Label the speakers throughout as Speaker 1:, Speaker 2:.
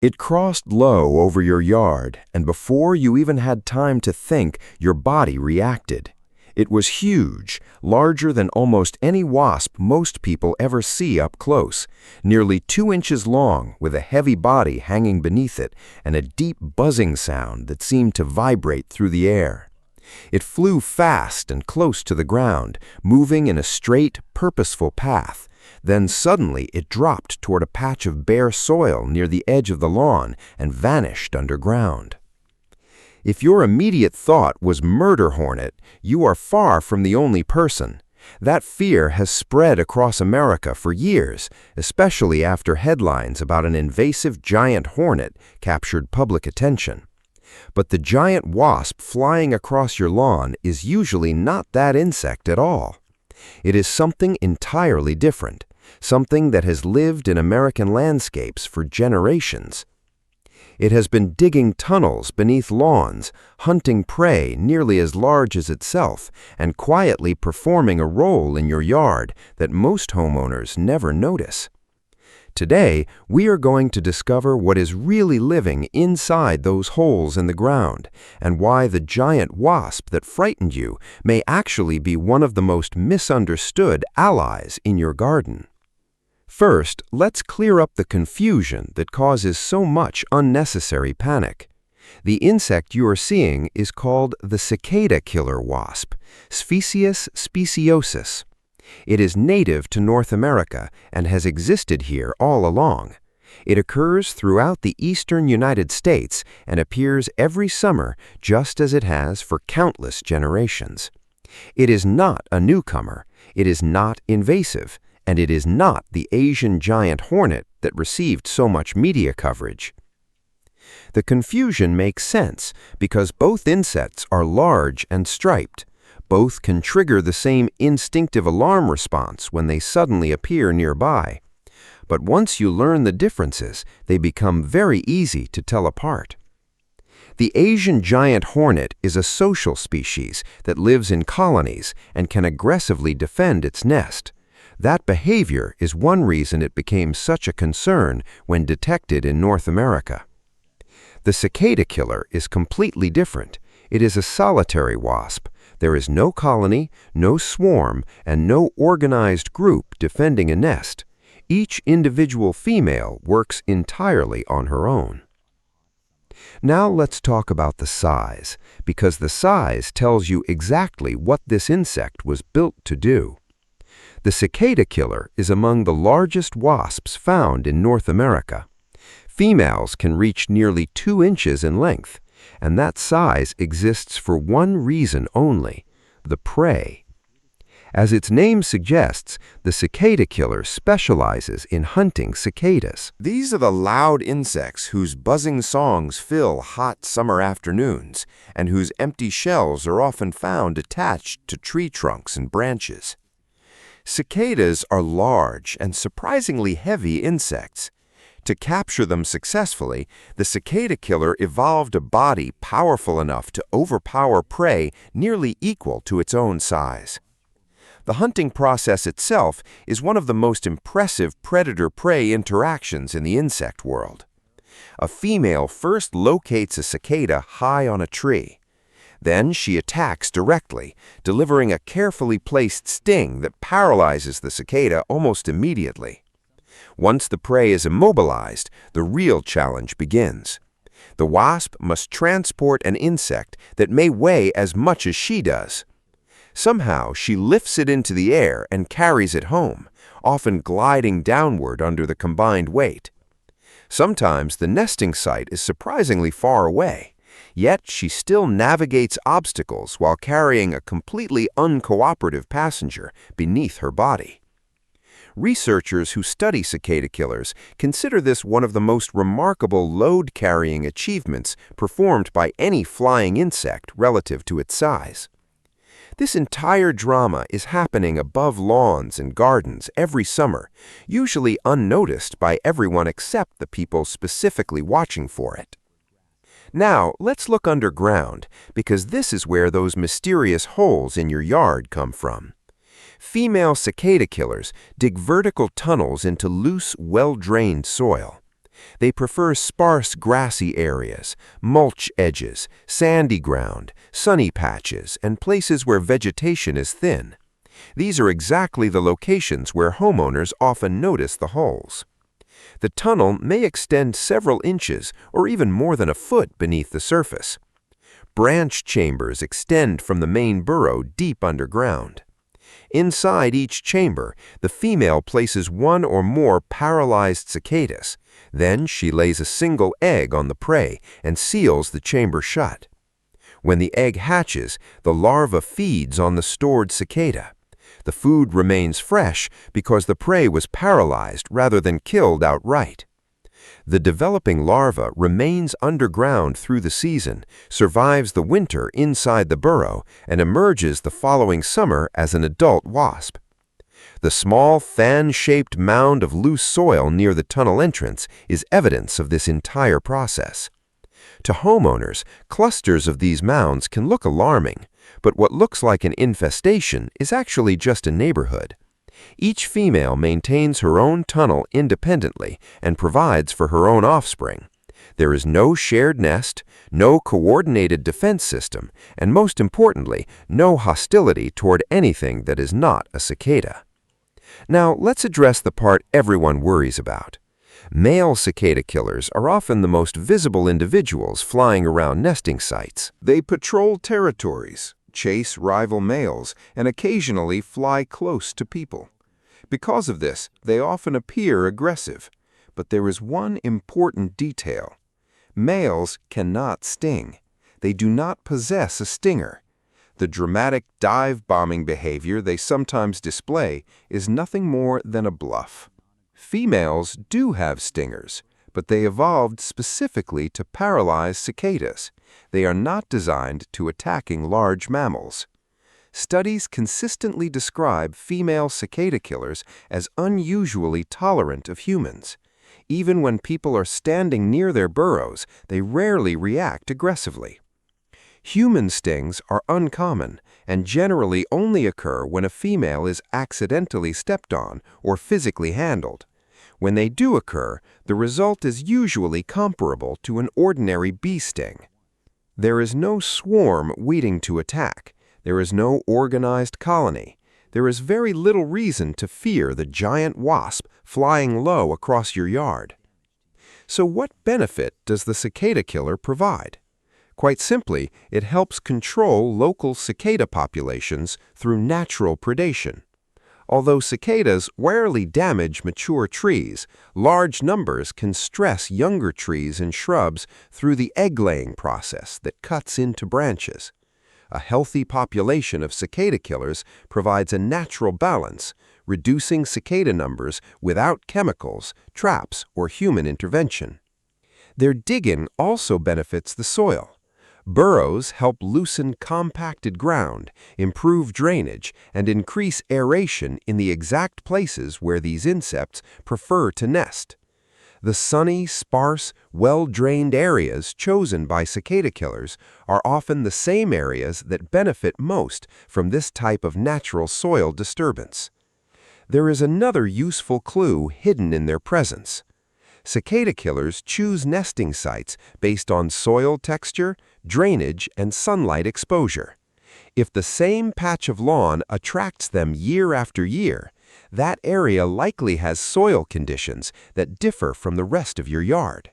Speaker 1: It crossed low over your yard, and before you even had time to think, your body reacted. It was huge, larger than almost any wasp most people ever see up close, nearly 2 inches long with a heavy body hanging beneath it and a deep buzzing sound that seemed to vibrate through the air. It flew fast and close to the ground, moving in a straight, purposeful path. Then suddenly it dropped toward a patch of bare soil near the edge of the lawn and vanished underground. If your immediate thought was murder hornet, you are far from the only person. That fear has spread across America for years, especially after headlines about an invasive giant hornet captured public attention. But the giant wasp flying across your lawn is usually not that insect at all. It is something entirely different, something that has lived in American landscapes for generations. It has been digging tunnels beneath lawns, hunting prey nearly as large as itself, and quietly performing a role in your yard that most homeowners never notice. Today, we are going to discover what is really living inside those holes in the ground, and why the giant wasp that frightened you may actually be one of the most misunderstood allies in your garden. First, let's clear up the confusion that causes so much unnecessary panic. The insect you are seeing is called the cicada killer wasp, Sphexius speciosus. It is native to North America and has existed here all along. It occurs throughout the eastern United States and appears every summer just as it has for countless generations. It is not a newcomer, it is not invasive, and it is not the Asian giant hornet that received so much media coverage. The confusion makes sense because both insects are large and striped. Both can trigger the same instinctive alarm response when they suddenly appear nearby. But once you learn the differences, they become very easy to tell apart. The Asian giant hornet is a social species that lives in colonies and can aggressively defend its nest. That behavior is one reason it became such a concern when detected in North America. The cicada killer is completely different. It is a solitary wasp. There is no colony, no swarm, and no organized group defending a nest. Each individual female works entirely on her own. Now let's talk about the size, because the size tells you exactly what this insect was built to do. The cicada killer is among the largest wasps found in North America. Females can reach nearly 2 inches in length, and that size exists for one reason only: the prey. As its name suggests, the cicada killer specializes in hunting cicadas. These are the loud insects whose buzzing songs fill hot summer afternoons, and whose empty shells are often found attached to tree trunks and branches. Cicadas are large and surprisingly heavy insects. To capture them successfully, the cicada killer evolved a body powerful enough to overpower prey nearly equal to its own size. The hunting process itself is one of the most impressive predator-prey interactions in the insect world. A female first locates a cicada high on a tree. Then she attacks directly, delivering a carefully placed sting that paralyzes the cicada almost immediately. Once the prey is immobilized, the real challenge begins. The wasp must transport an insect that may weigh as much as she does. Somehow, she lifts it into the air and carries it home, often gliding downward under the combined weight. Sometimes the nesting site is surprisingly far away, yet she still navigates obstacles while carrying a completely uncooperative passenger beneath her body. Researchers who study cicada killers consider this one of the most remarkable load-carrying achievements performed by any flying insect relative to its size. This entire drama is happening above lawns and gardens every summer, usually unnoticed by everyone except the people specifically watching for it. Now, let's look underground, because this is where those mysterious holes in your yard come from. Female cicada killers dig vertical tunnels into loose, well-drained soil. They prefer sparse grassy areas, mulch edges, sandy ground, sunny patches, and places where vegetation is thin. These are exactly the locations where homeowners often notice the holes. The tunnel may extend several inches or even more than a foot beneath the surface. Branch chambers extend from the main burrow deep underground. Inside each chamber, the female places one or more paralyzed cicadas. Then she lays a single egg on the prey and seals the chamber shut. When the egg hatches, the larva feeds on the stored cicada. The food remains fresh because the prey was paralyzed rather than killed outright. The developing larva remains underground through the season, survives the winter inside the burrow, and emerges the following summer as an adult wasp. The small, fan-shaped mound of loose soil near the tunnel entrance is evidence of this entire process. To homeowners, clusters of these mounds can look alarming, but what looks like an infestation is actually just a neighborhood. Each female maintains her own tunnel independently and provides for her own offspring. There is no shared nest, no coordinated defense system, and most importantly, no hostility toward anything that is not a cicada. Now, let's address the part everyone worries about. Male cicada killers are often the most visible individuals flying around nesting sites. They patrol territories, chase rival males, and occasionally fly close to people. Because of this, they often appear aggressive. But there is one important detail. Males cannot sting. They do not possess a stinger. The dramatic dive-bombing behavior they sometimes display is nothing more than a bluff. Females do have stingers, but they evolved specifically to paralyze cicadas. They are not designed to attacking large mammals. Studies consistently describe female cicada killers as unusually tolerant of humans. Even when people are standing near their burrows, they rarely react aggressively. Human stings are uncommon and generally only occur when a female is accidentally stepped on or physically handled. When they do occur, the result is usually comparable to an ordinary bee sting. There is no swarm waiting to attack. There is no organized colony. There is very little reason to fear the giant wasp flying low across your yard. So what benefit does the cicada killer provide? Quite simply, it helps control local cicada populations through natural predation. Although cicadas rarely damage mature trees, large numbers can stress younger trees and shrubs through the egg-laying process that cuts into branches. A healthy population of cicada killers provides a natural balance, reducing cicada numbers without chemicals, traps, or human intervention. Their digging also benefits the soil. Burrows help loosen compacted ground, improve drainage, and increase aeration in the exact places where these insects prefer to nest. The sunny, sparse, well-drained areas chosen by cicada killers are often the same areas that benefit most from this type of natural soil disturbance. There is another useful clue hidden in their presence. Cicada killers choose nesting sites based on soil texture, drainage, and sunlight exposure. If the same patch of lawn attracts them year after year, that area likely has soil conditions that differ from the rest of your yard.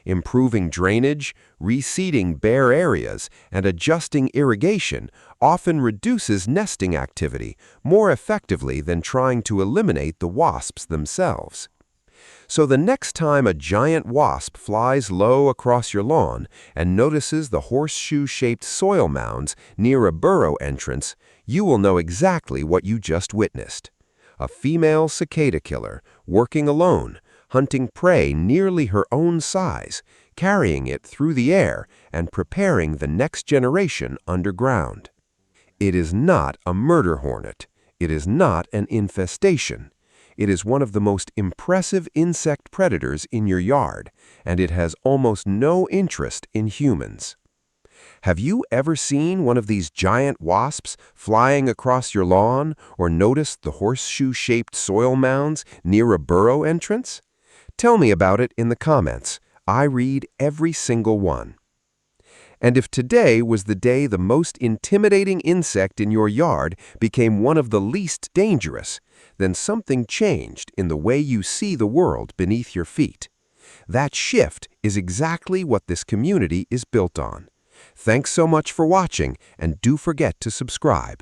Speaker 1: Improving drainage, reseeding bare areas, and adjusting irrigation often reduces nesting activity more effectively than trying to eliminate the wasps themselves. So the next time a giant wasp flies low across your lawn and notices the horseshoe-shaped soil mounds near a burrow entrance, you will know exactly what you just witnessed. A female cicada killer, working alone, hunting prey nearly her own size, carrying it through the air and preparing the next generation underground. It is not a murder hornet. It is not an infestation. It is one of the most impressive insect predators in your yard, and it has almost no interest in humans. Have you ever seen one of these giant wasps flying across your lawn or noticed the horseshoe-shaped soil mounds near a burrow entrance?
Speaker 2: Tell me about it in the comments. I read every single one. And if today was the day the most intimidating insect in your yard became one of the least dangerous, then something changed in the way you see the world beneath your feet. That shift is exactly what this community is built on. Thanks so much for watching, and do forget to subscribe.